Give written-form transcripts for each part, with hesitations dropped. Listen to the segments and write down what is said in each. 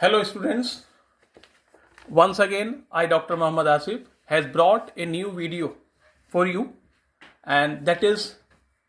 Hello students, once again I Dr. Muhammad Asif has brought a new video for you, and that is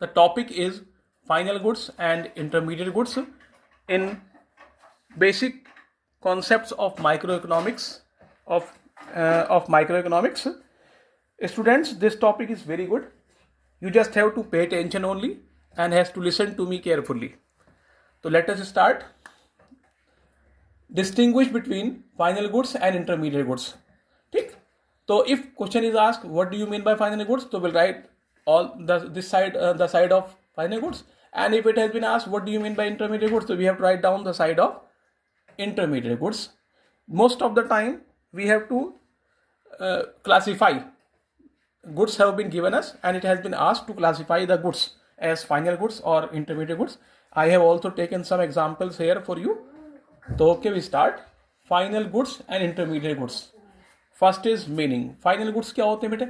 the topic is final goods and intermediate goods in basic concepts of microeconomics of microeconomics. Students, this topic is very good. You just have to pay attention only and has to listen to me carefully. So let us start. Distinguish between final goods and intermediate goods. ठीक, तो if question is asked what do you mean by final goods, so we'll write all this side the side of final goods, and if it has been asked what do you mean by intermediate goods, so we have to write down the side of intermediate goods. Most of the time we have to classify. Goods have been given us and it has been asked to classify the goods as final goods or intermediate goods. I have also taken some examples here for you. तो okay we start. Final goods and intermediate goods. First is meaning. Final goods क्या होते हैं बेटे?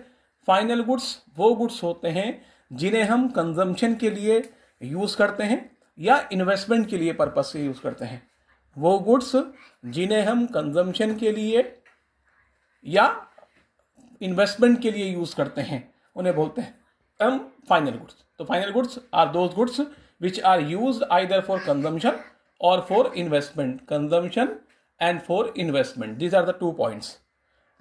Final goods वो goods होते हैं जिन्हें हम कंजम्पशन के लिए यूज करते हैं या इन्वेस्टमेंट के लिए पर्पज से यूज करते हैं. वो गुड्स जिन्हें हम कंजम्पशन के लिए या इन्वेस्टमेंट के लिए यूज करते हैं उन्हें बोलते हैं हम फाइनल गुड्स. तो final goods are those goods which are used either for consumption or for investment. Consumption and for investment, these are the 2 points.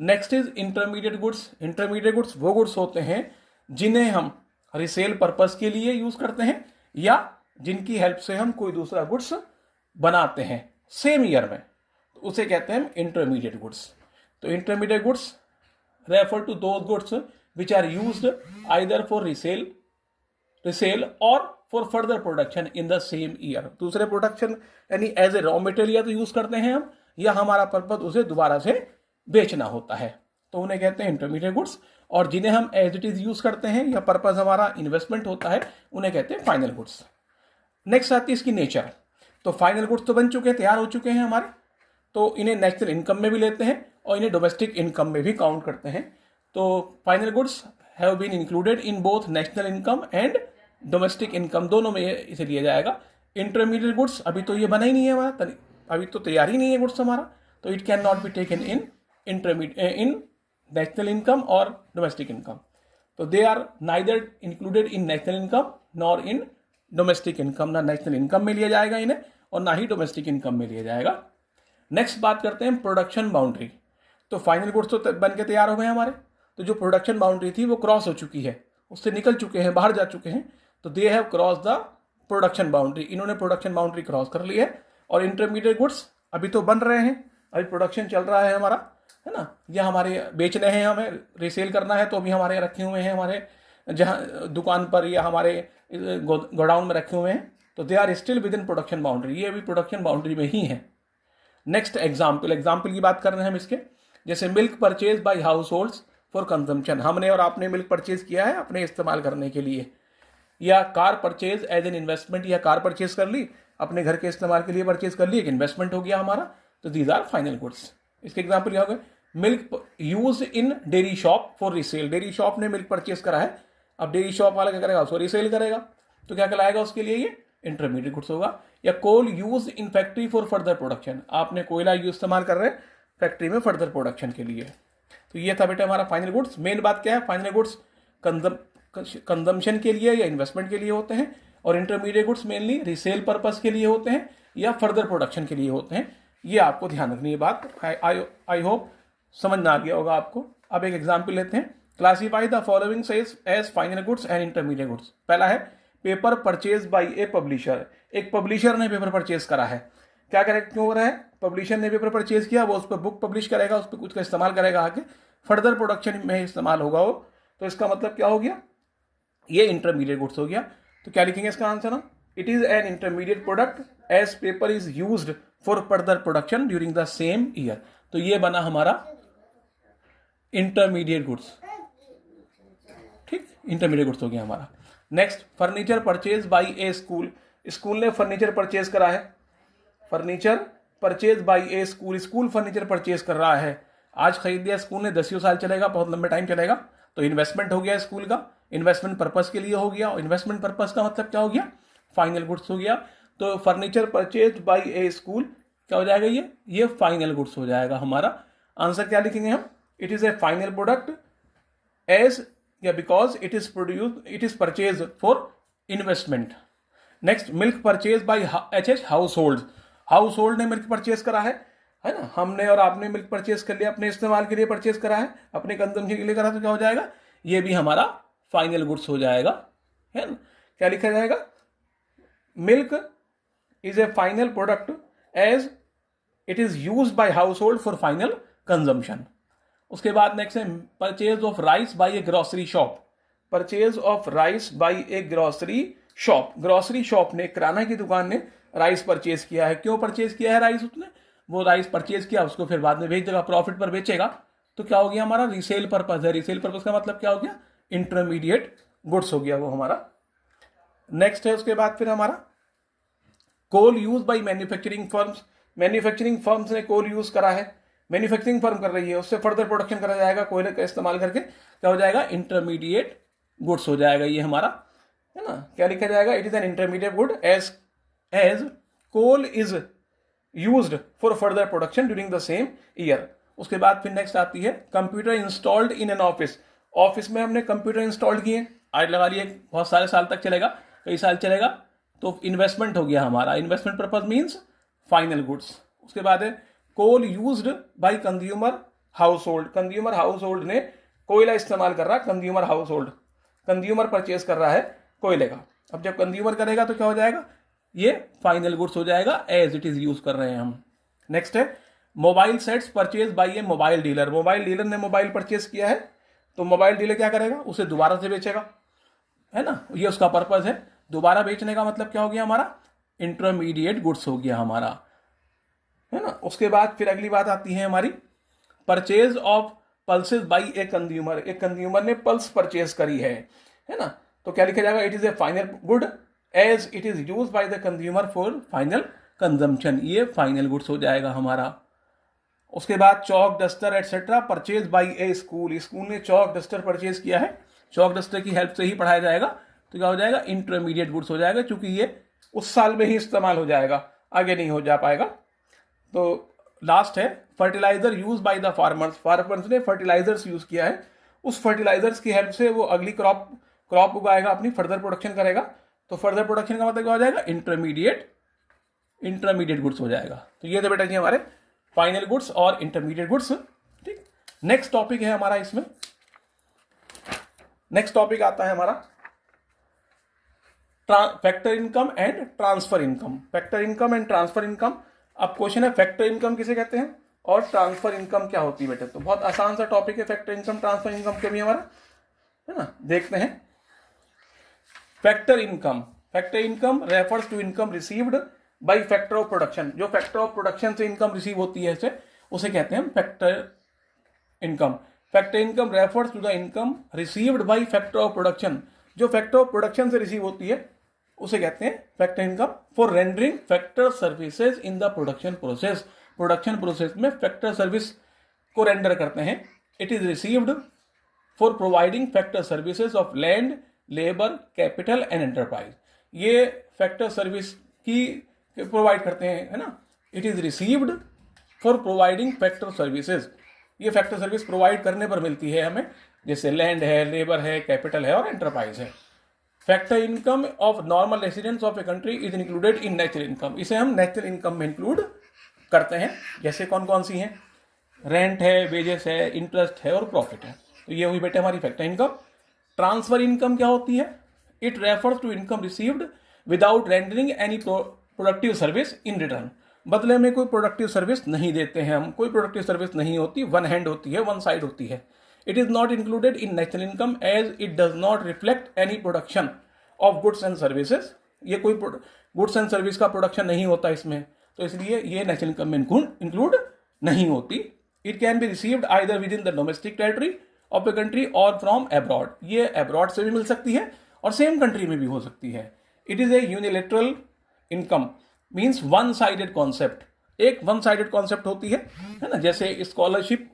Next is intermediate goods. Intermediate goods वो goods होते हैं जिन्हें हम resale purpose के लिए use करते हैं या जिनकी हेल्प से हम कोई दूसरा गुड्स बनाते हैं सेम ईयर में, तो उसे कहते हैं इंटरमीडिएट गुड्स. तो intermediate goods refer to those goods which are used either for resale और for further production in the same year. दूसरे प्रोडक्शन यानी एज ए रॉ मटेरियल तो यूज करते हैं हम, या हमारा पर्पज उसे दोबारा से बेचना होता है, तो उन्हें कहते हैं इंटरमीडिएट गुड्स. और जिन्हें हम एज इट इज यूज करते हैं या पर्पज हमारा इन्वेस्टमेंट होता है उन्हें कहते हैं फाइनल गुड्स. नेक्स्ट आती है इसकी नेचर. तो फाइनल गुड्स तो बन चुके हैं, तैयार हो चुके हैं हमारे, तो इन्हें नेशनल इनकम में भी लेते हैं और इन्हें डोमेस्टिक इनकम में भी काउंट करते हैं. तो final goods have been included in both national income and domestic income, दोनों में इसे लिया जाएगा. इंटरमीडिएट गुड्स अभी तो ये बना ही नहीं है हमारा, अभी तो तैयार ही नहीं है गुड्स हमारा, तो it can not be taken in national income और डोमेस्टिक इनकम. तो they are neither included in national income nor in domestic income. ना नेशनल इनकम में लिया जाएगा इन्हें और ना ही डोमेस्टिक इनकम में लिया जाएगा. नेक्स्ट बात करते हैं प्रोडक्शन बाउंड्री. तो फाइनल गुड्स तो बन के तैयार हो गए हमारे, तो जो प्रोडक्शन बाउंड्री थी वो क्रॉस हो चुकी है, उससे निकल चुके हैं, बाहर जा चुके हैं, तो they have cross the production boundary. इन्होंने प्रोडक्शन बाउंड्री क्रॉस कर ली है. और इंटरमीडिएट गुड्स अभी तो बन रहे हैं, अभी प्रोडक्शन चल रहा है हमारा, है ना, या हमारे बेचने हैं, हमें रिसेल करना है, तो अभी हमारे रखे हुए हैं हमारे जहाँ दुकान पर या हमारे गोडाउन में रखे हुए हैं, तो they are still within production boundary. ये अभी प्रोडक्शन बाउंड्री में ही है. नेक्स्ट एग्जाम्पल की बात कर रहे हैं हम इसके. जैसे milk purchase by house holds for consumption. हमने और आपने मिल्क परचेज किया है अपने इस्तेमाल करने के लिए, या car purchase as an investment, या कार परचेज कर ली अपने घर के इस्तेमाल के लिए, परचेज कर ली, एक इन्वेस्टमेंट हो गया हमारा, तो दीज आर फाइनल गुड्स. इसके एग्जांपल क्या हो गए? Milk use in dairy shop for resale. Dairy shop ने मिल्क परचेज करा है, अब डेयरी शॉप वाला क्या करेगा? उसको रिसेल करेगा, तो क्या कहलाएगा उसके लिए? ये इंटरमीडिएट गुड्स होगा. या coal use in factory for further production. आपने कोयला इस्तेमाल कर रहे हैं फैक्ट्री में फर्दर प्रोडक्शन के लिए. तो ये था बेटा हमारा फाइनल गुड्स. मेन बात क्या है? फाइनल गुड्स कंजम्पशन के लिए या इन्वेस्टमेंट के लिए होते हैं, और intermediate goods mainly resale purpose के लिए होते हैं या फर्दर प्रोडक्शन के लिए होते हैं. ये आपको ध्यान रखनी है बात. आई होप समझ में आ गया होगा आपको. अब एक एग्जांपल लेते हैं. क्लासीफाई द फॉलोइंग सेज as final goods and intermediate goods. पहला है paper purchase by a publisher. एक पब्लिशर ने पेपर परचेज करा है. क्या करेक्ट क्यों हो रहा है? पब्लिशर ने पेपर परचेज किया, वो उस पर बुक पब्लिश करेगा, उस पर कुछ का इस्तेमाल करेगा, आगे फर्दर प्रोडक्शन में इस्तेमाल होगा वो, तो इसका मतलब क्या हो गया? ये इंटरमीडिएट गुड्स हो गया. तो क्या लिखेंगे इसका आंसर हम? It is an intermediate product as paper is used for further production during the same year. तो ये बना हमारा इंटरमीडिएट गुड्स. ठीक, इंटरमीडिएट गुड्स हो गया हमारा. Next, furniture purchase by a school. School ने फर्नीचर परचेज करा है. Furniture purchase by a school. School furniture purchase कर रहा है, आज खरीद दिया स्कूल ने, 10 साल चलेगा, बहुत लंबे टाइम चलेगा, तो इन्वेस्टमेंट हो गया स्कूल का, इन्वेस्टमेंट पर्पस के लिए हो गया. और इन्वेस्टमेंट पर्पस का मतलब क्या हो गया? फाइनल गुड्स हो गया. तो furniture purchase by a school क्या हो जाएगा, ये फाइनल गुड्स हो जाएगा हमारा। आंसर क्या लिखेंगे हम, it is a final product as या because it is purchase for investment. Next, milk purchase by H household ने मिल्क परचेज करा है ना, हमने और आपने मिल्क परचेज कर लिया, अपने इस्तेमाल के लिए परचेज करा है, अपने कंजम्पशन के लिए करा, तो क्या हो जाएगा, ये भी हमारा फाइनल गुड्स हो जाएगा, है ना। क्या लिखा जाएगा, milk is a final product as it is used by household for final consumption. उसके बाद नेक्स्ट है purchase of rice by a grocery shop. Purchase of rice by a grocery shop, grocery shop ने, किराना की दुकान ने rice purchase किया है। क्यों परचेज किया है राइस, उसने वो राइस परचेज किया, उसको फिर बाद में बेच देगा, प्रॉफिट पर बेचेगा, तो क्या हो गया हमारा, रीसेल पर्पज है। रीसेल पर्पज का मतलब क्या हो गया, इंटरमीडिएट गुड्स हो गया वो हमारा। नेक्स्ट है उसके बाद फिर हमारा coal use by manufacturing firms. Manufacturing firms ने कोल यूज करा है, मैन्युफैक्चरिंग फर्म कर रही है, उससे फर्दर प्रोडक्शन करा जाएगा कोयले का इस्तेमाल करके, क्या हो जाएगा, इंटरमीडिएट गुड्स हो जाएगा ये हमारा, है ना। क्या लिखा जाएगा, it is an intermediate good as coal is used for further production during the same year. उसके बाद फिर नेक्स्ट आती है computer installed in an office. Office में हमने कंप्यूटर इंस्टॉल किए, आज लगा लिए, बहुत सारे साल तक चलेगा, कई साल चलेगा, तो इन्वेस्टमेंट हो गया हमारा, investment purpose means final goods. उसके बाद है coal used by consumer household. Consumer household ने कोयला इस्तेमाल कर रहा है, consumer household, consumer purchase कर रहा है कोयले का। अब जब कंज्यूमर करेगा तो क्या हो जाएगा, ये फाइनल गुड्स हो जाएगा एज इट इज यूज कर रहे हैं हम। नेक्स्ट है mobile sets purchase by A mobile dealer. Mobile dealer ने मोबाइल परचेज किया है, तो मोबाइल डीलर क्या करेगा, उसे दोबारा से बेचेगा, है ना, ये उसका पर्पज है। दोबारा बेचने का मतलब क्या हो गया हमारा, इंटरमीडिएट गुड्स हो गया हमारा, है ना। उसके बाद फिर अगली बात आती है हमारी purchase of pulses by a consumer. एक कंज्यूमर ने पल्स परचेज करी है ना, तो क्या लिखा जाएगा, it is a final good as it is use by the consumer for final consumption. ये फाइनल गुड्स हो जाएगा हमारा। उसके बाद chalk duster etcetera purchase by a school. School ने चौक डस्टर परचेज किया है, चौक डस्टर की हेल्प से ही पढ़ाया जाएगा, तो क्या हो जाएगा, इंटरमीडिएट गुड्स हो जाएगा, क्योंकि ये उस साल में ही इस्तेमाल हो जाएगा, आगे नहीं हो जा पाएगा। तो लास्ट है fertiliser use by the farmers. Farmers ने फर्टिलाइजर्स यूज किया है, उस फर्टिलाइजर्स की हेल्प से वो अगली क्रॉप उगाएगा, अपनी फर्दर प्रोडक्शन करेगा, तो फर्दर प्रोडक्शन का मतलब क्या हो जाएगा, इंटरमीडिएट गुड्स हो जाएगा। तो ये थे बेटा जी हमारे फाइनल गुड्स और इंटरमीडिएट गुड्स। ठीक, नेक्स्ट टॉपिक है हमारा, इसमें नेक्स्ट टॉपिक आता है हमारा factor income and transfer income. Factor income and transfer income. अब क्वेश्चन है फैक्टर इनकम किसे कहते हैं और ट्रांसफर इनकम क्या होती है बेटे। तो बहुत आसान सा टॉपिक है फैक्टर इनकम ट्रांसफर इनकम के भी हमारा, है ना। देखते हैं factor income. Factor income refers to income received by factor of production. जो फैक्टर ऑफ प्रोडक्शन से इनकम रिसीव होती है उसे कहते हैं factor income. Factor income refers to the income received by factor of production. जो फैक्टर ऑफ प्रोडक्शन से receive होती है उसे कहते हैं factor income. For rendering factor services in the production process. Production process में फैक्टर सर्विस को render करते हैं। It is received for providing factor services of land, labour, capital and enterprise. ये फैक्टर सर्विस की प्रोवाइड करते हैं, है ना। It is received for providing factor services. ये फैक्टर सर्विस प्रोवाइड करने पर मिलती है हमें, जैसे लैंड है, लेबर है, कैपिटल है और एंटरप्राइज है। Factor income of normal residents of a country is included in natural income. इसे हम नेचुरल इनकम में इंक्लूड करते हैं। जैसे कौन कौन सी हैं, रेंट है, वेजेस है, इंटरेस्ट है और प्रॉफिट है। तो ये हुई बेटे हमारी फैक्टर इनकम। ट्रांसफर इनकम क्या होती है, it refers to income received without rendering any productive service in return. बदले में कोई प्रोडक्टिव सर्विस नहीं देते हैं हम, कोई प्रोडक्टिव सर्विस नहीं होती, वन हैंड होती है, वन साइड होती है। It is not included in natural income as it does not reflect any production of goods and services. ये कोई गुड्स एंड सर्विस का प्रोडक्शन नहीं होता इसमें, तो इसलिए ये नेचुरल इनकम में इंक्लूड नहीं होती। It can be received either with in the domestic territory of a country और फ्रॉम एब्रॉड। ये एब्रॉड से भी मिल सकती है और सेम कंट्री में भी हो सकती है। It is A unilateral income means one sided concept. एक वन साइडेड कॉन्सेप्ट होती है ना, जैसे scholarship,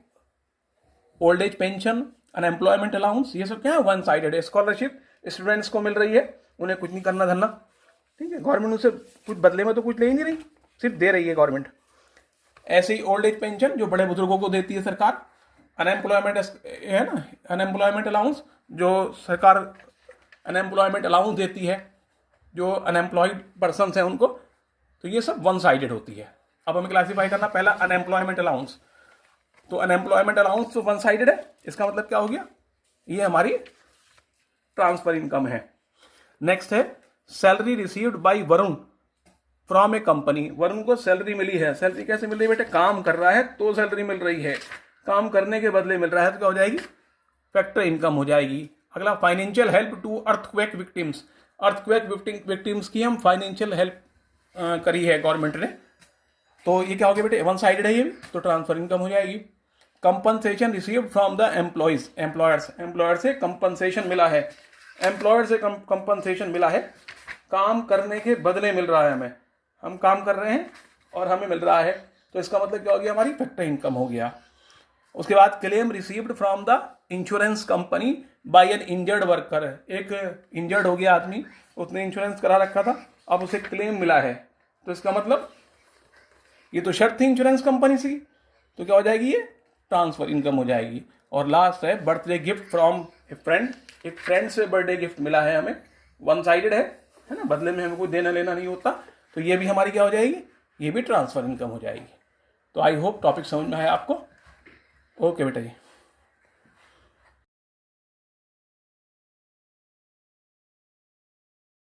old age pension, unemployment allowance, ये सब क्या है, वन साइडेड है। स्कॉलरशिप स्टूडेंट्स को मिल रही है, उन्हें कुछ नहीं करना धरना, ठीक है, गवर्नमेंट उनसे कुछ बदले में तो कुछ ले ही नहीं रही, सिर्फ दे रही है गवर्नमेंट। ऐसे ही ओल्ड एज पेंशन जो बड़े बुजुर्गों को देती है सरकार, अनएम्प्लॉयमेंट है ना, अनएम्प्लॉयमेंट अलाउंस जो सरकार अनएम्प्लॉयमेंट अलाउंस देती है जो अनएम्प्लॉयड पर्सन हैं उनको, तो ये सब वन साइडेड होती है। अब हमें क्लासीफाई करना पहला अनएम्प्लॉयमेंट अलाउंस, तो अनएम्प्लॉयमेंट अलाउंस तो वन साइडेड है, इसका मतलब क्या हो गया, ये हमारी ट्रांसफर इनकम है। नेक्स्ट है salary received by Varun from A company, Varun को सैलरी मिली है, सैलरी कैसे मिल रही है बेटे, काम कर रहा है तो सैलरी मिल रही है, काम करने के बदले मिल रहा है तो क्या हो जाएगी, फैक्टर इनकम हो जाएगी। अगला financial help to earthquake victims, earthquake victims की हम फाइनेंशियल हेल्प करी है गवर्नमेंट ने, तो ये क्या हो गया बेटे, वन साइडेड है ये भी, तो ट्रांसफर इनकम हो जाएगी। Compensation received from the employees, employer से कंपनसेशन मिला है, एम्प्लॉयर से कंपनसेशन मिला है, काम करने के बदले मिल रहा है हमें, हम काम कर रहे हैं और हमें मिल रहा है, तो इसका मतलब क्या हो गया, हमारी फैक्टर इनकम हो गया। उसके बाद claim received from the insurance company by N injured worker, एक इंजर्ड हो गया आदमी, उसने इंश्योरेंस करा रखा था, अब उसे क्लेम मिला है, तो इसका मतलब ये तो शर्त थी इंश्योरेंस कंपनी से, तो क्या हो जाएगी, ये ट्रांसफर इनकम हो जाएगी। और लास्ट है birthday gift from A friend, एक फ्रेंड से बर्थडे गिफ्ट मिला है हमें, वन साइडेड है ना, बदले में हमें कोई देना लेना नहीं होता, तो ये भी हमारी क्या हो जाएगी, ये भी ट्रांसफर इनकम हो जाएगी। तो आई होप टॉपिक समझ में आया आपको। ओके बेटा जी।